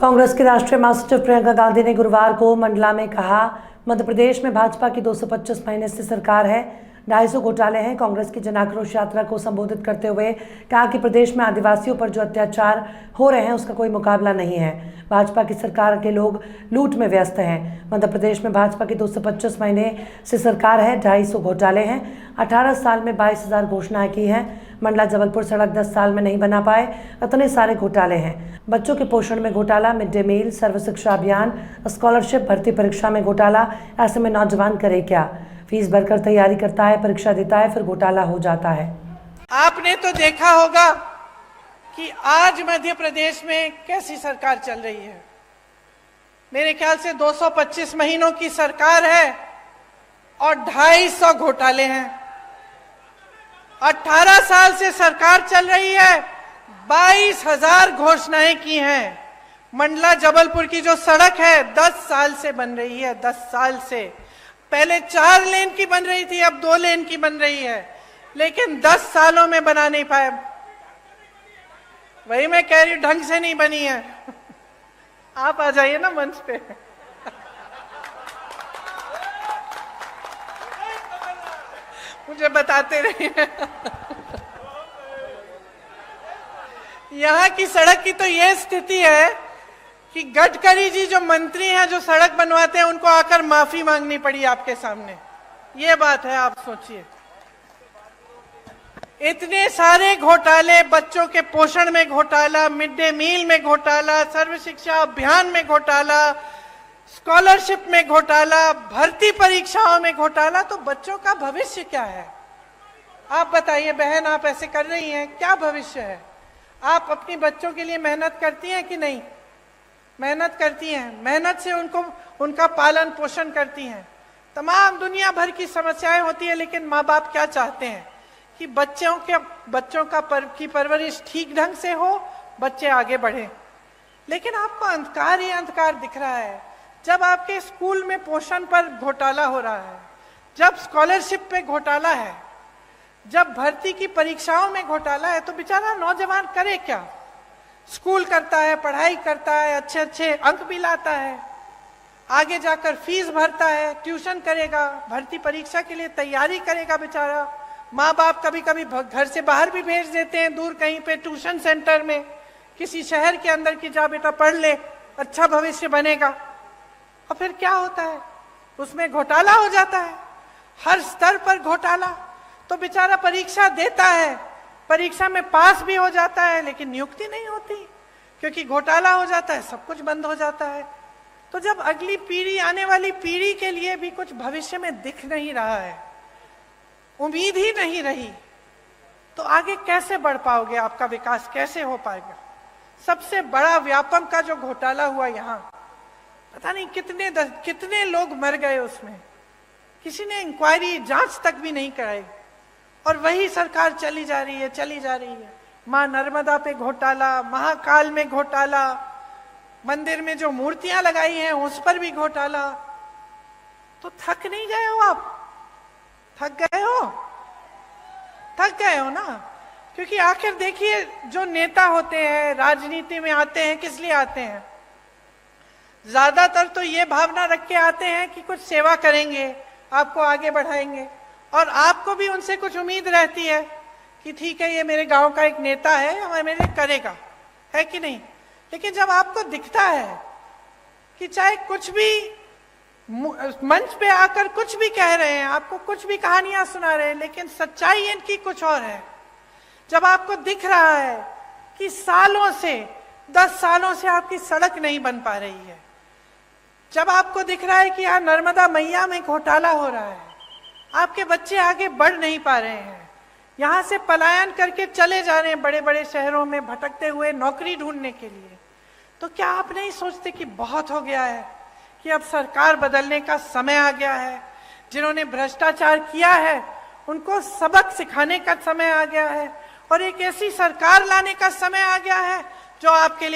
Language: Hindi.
कांग्रेस की राष्ट्रीय महासचिव प्रियंका गांधी ने गुरुवार को मंडला में कहा, मध्य प्रदेश में भाजपा की 225 महीने से सरकार है, 250 घोटाले हैं। कांग्रेस की जन आक्रोश यात्रा को संबोधित करते हुए कहा कि प्रदेश में आदिवासियों पर जो अत्याचार हो रहे हैं उसका कोई मुकाबला नहीं है। भाजपा की सरकार के लोग लूट में व्यस्त हैं। मध्य प्रदेश में भाजपा की 225 महीने से सरकार है, 250 घोटाले हैं। 18 साल में 22,000 घोषणाएं की हैं। मंडला जबलपुर सड़क 10 साल में नहीं बना पाए, इतने सारे घोटाले हैं। बच्चों के पोषण में घोटाला, मिड डे मील, सर्व शिक्षा अभियान, स्कॉलरशिप, भर्ती परीक्षा में घोटाला। ऐसे में नौजवान करे क्या? फीस भरकर तैयारी करता है, परीक्षा देता है, फिर घोटाला हो जाता है। आपने तो देखा होगा कि आज मध्य प्रदेश में कैसी सरकार चल रही है। मेरे ख्याल से 225 महीनों की सरकार है और 250 घोटाले हैं। 18 साल से सरकार चल रही है, 22,000 घोषणाएं की हैं। मंडला जबलपुर की जो सड़क है 10 साल से बन रही है, 10 साल से। पहले 4 लेन की बन रही थी, अब 2 लेन की बन रही है, लेकिन 10 सालों में बना नहीं पाए। वही मैं कह रही हूं, ढंग से नहीं बनी है। आप आ जाइए ना मंच पे। मुझे बताते रहिए। यहाँ की सड़क की तो ये स्थिति है कि गडकरी जी जो मंत्री हैं, जो सड़क बनवाते हैं, उनको आकर माफी मांगनी पड़ी आपके सामने। ये बात है, आप सोचिए। इतने सारे घोटाले, बच्चों के पोषण में घोटाला, मिड डे मील में घोटाला, सर्व शिक्षा अभियान में घोटाला, स्कॉलरशिप में घोटाला, भर्ती परीक्षाओं में घोटाला। तो बच्चों का भविष्य क्या है? आप बताइए बहन, आप ऐसे कर रही हैं, क्या भविष्य है? आप अपनी बच्चों के लिए मेहनत करती हैं कि नहीं? मेहनत करती हैं, मेहनत से उनका पालन पोषण करती हैं। तमाम दुनिया भर की समस्याएं होती है, लेकिन माँ बाप क्या चाहते हैं कि बच्चों की परवरिश ठीक ढंग से हो, बच्चे आगे बढ़े। लेकिन आपको अंधकार ही अंधकार दिख रहा है। जब आपके स्कूल में पोषण पर घोटाला हो रहा है, जब स्कॉलरशिप पे घोटाला है, जब भर्ती की परीक्षाओं में घोटाला है, तो बेचारा नौजवान करे क्या? स्कूल करता है, पढ़ाई करता है, अच्छे अच्छे अंक भी लाता है, आगे जाकर फीस भरता है, ट्यूशन करेगा, भर्ती परीक्षा के लिए तैयारी करेगा बेचारा। माँ बाप कभी कभी घर से बाहर भी भेज देते हैं, दूर कहीं पे ट्यूशन सेंटर में, किसी शहर के अंदर की, जा बेटा पढ़ ले, अच्छा भविष्य बनेगा। और फिर क्या होता है? उसमें घोटाला हो जाता है, हर स्तर पर घोटाला। तो बेचारा परीक्षा देता है, परीक्षा में पास भी हो जाता है, लेकिन नियुक्ति नहीं होती, क्योंकि घोटाला हो जाता है, सब कुछ बंद हो जाता है। तो जब अगली पीढ़ी, आने वाली पीढ़ी के लिए भी कुछ भविष्य में दिख नहीं रहा है, उम्मीद ही नहीं रही, तो आगे कैसे बढ़ पाओगे? आपका विकास कैसे हो पाएगा? सबसे बड़ा व्यापम का जो घोटाला हुआ यहाँ, पता नहीं कितने लोग मर गए उसमें, किसी ने इंक्वायरी, जांच तक भी नहीं कराई, और वही सरकार चली जा रही है, चली जा रही है। मां नर्मदा पे घोटाला, महाकाल में घोटाला, मंदिर में जो मूर्तियां लगाई हैं उस पर भी घोटाला। तो थक नहीं गए हो आप? थक गए हो? थक गए हो ना? क्योंकि आखिर देखिए, जो नेता होते हैं, राजनीति में आते हैं, किस लिए आते हैं? ज्यादातर तो ये भावना रख के आते हैं कि कुछ सेवा करेंगे, आपको आगे बढ़ाएंगे, और आपको भी उनसे कुछ उम्मीद रहती है कि ठीक है, ये मेरे गांव का एक नेता है, हमें मेरे करेगा, है कि नहीं? लेकिन जब आपको दिखता है कि चाहे कुछ भी मंच पे आकर कुछ भी कह रहे हैं, आपको कुछ भी कहानियां सुना रहे हैं, लेकिन सच्चाई इनकी कुछ और है। जब आपको दिख रहा है कि सालों से, 10 सालों से आपकी सड़क नहीं बन पा रही है, जब आपको दिख रहा है कि यहाँ नर्मदा मैया में घोटाला हो रहा है, आपके बच्चे आगे बढ़ नहीं पा रहे हैं, यहाँ से पलायन करके चले जा रहे हैं बड़े बड़े शहरों में भटकते हुए नौकरी ढूंढने के लिए, तो क्या आप नहीं सोचते कि बहुत हो गया है, कि अब सरकार बदलने का समय आ गया है? जिन्होंने भ्रष्टाचार किया है उनको सबक सिखाने का समय आ गया है, और एक ऐसी सरकार लाने का समय आ गया है जो आपके लिए